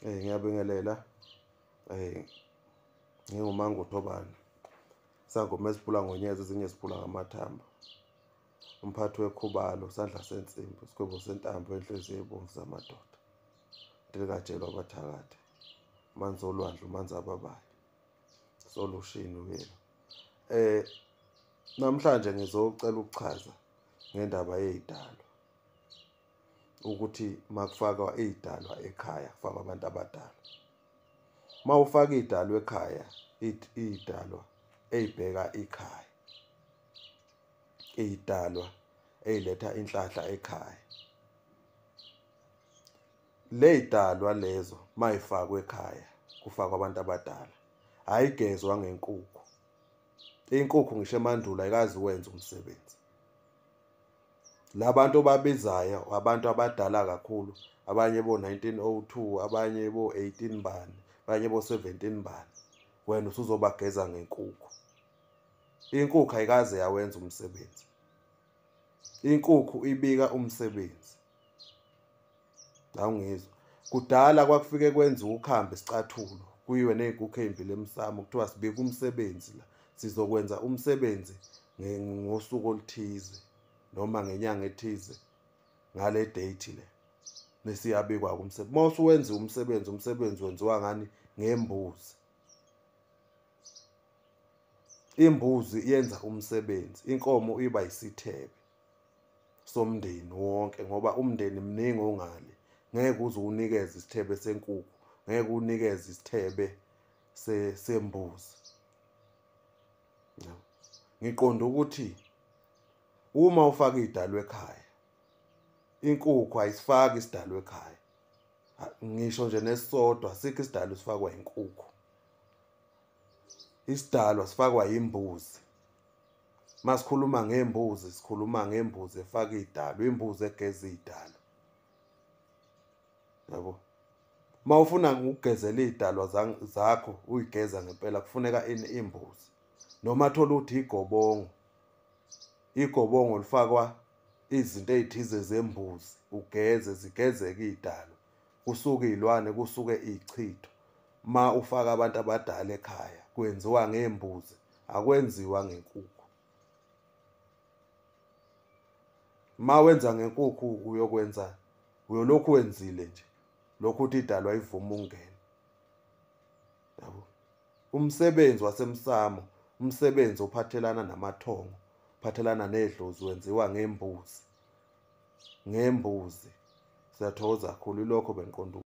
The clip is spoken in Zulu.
Ngiyabingelela. NginguMango Thobani. Sangoma esiphula ngonyezi, ezinye siphula ngamathamba. Umphathi wekhubalo, sandla sensimbi, isikhwebu sentambo, enhliziyo yebomvu zamadoda. Ndilikatshelwa abathakathi. Manzi olwandle, umanzi ababayo. Solushini uyelo. Namhlanje ngizocela ukuchaza ngendaba yezidalwa. Ukuthi makufakwa izidalwa ekhaya, kufakwa abantu abadala. Mawufaka izidalwa ekhaya, izidalwa ezibheka ekhaya. Izidalwa eziletha inhlahla ekhaya. Lezidalwa lezo mayifakwe ekhaya, kufakwa abantu abadala. Ayigezwa ngenkukhu. Inkukhu ngisho emandulo ayikazi wenza umsebenzi. Labantu obabizayo abantu abadala kakhulu, abanye bo-1902, abanye bo-18 bani, abanye bo-17 bani. Wena usuzobageza ngenkukhu. Inkukhu ayikaze yawenza umsebenzi. Inkukhu ibika umsebenzi. La ungizwa. Kudala kwakufike kwenziwa ukhambe isicathulo, kuyiwe nezinkukhu ezimbili emsamo, kuthiwa sibika umsebenzi la. Sizokwenza umsebenzi ngosuku oluthize noma ngenyanga ethize ngale date le. Nesiyabikwa umsebenzi. Mase wenziwa umsebenzi wenziwa ngani? Ngembuzi. Imbuzi yenza umsebenzi. Inkomo iba yisithebe somndeni wonke ngoba umndeni mningi ongale. Ngeke uze unikeze isithebe senkukhu, ngeke unikeze isithebe sembuzi. Ngiqonda ukuthi uma ufaka izidalwa ekhaya, inkukhu ayisifaki isidalwa ekhaya. Ngisho nje nesisodwa, sikho isidalwa sifakwa inkukhu. Isidalwa sifakwa imbuzi. Masikhuluma ngembuzi, sikhuluma ngembuzi efaka izidalwa, imbuzi egeza izidalwa. Yabo. Mawufuna ukugezela izidalwa zakho, uyigeza ngempela, kufuneka imbuzi. Noma thola ukuthi igobongo. Igobongo lifakwa izinto ezithize zembuzi, ugeze, zigezeke izidalwa. Kusuke izilwane, kusuke izichitho. Ma ufaka abantu abadala ekhaya, kwenziwa ngembuzi, akwenziwa ngenkukhu. Ma wenza ngenkukhu uyolokhu wenzile nje. Lokhu uthi idalwa ivuma ukungena. Yabo. Umsebenzi wasemsamo, umsebenzi ophathelana namathongo, ophathelana nedlozi wenziwa ngembuzi. Ngembuzi. Siyathokoza kakhulu, ilokho bengiqonda.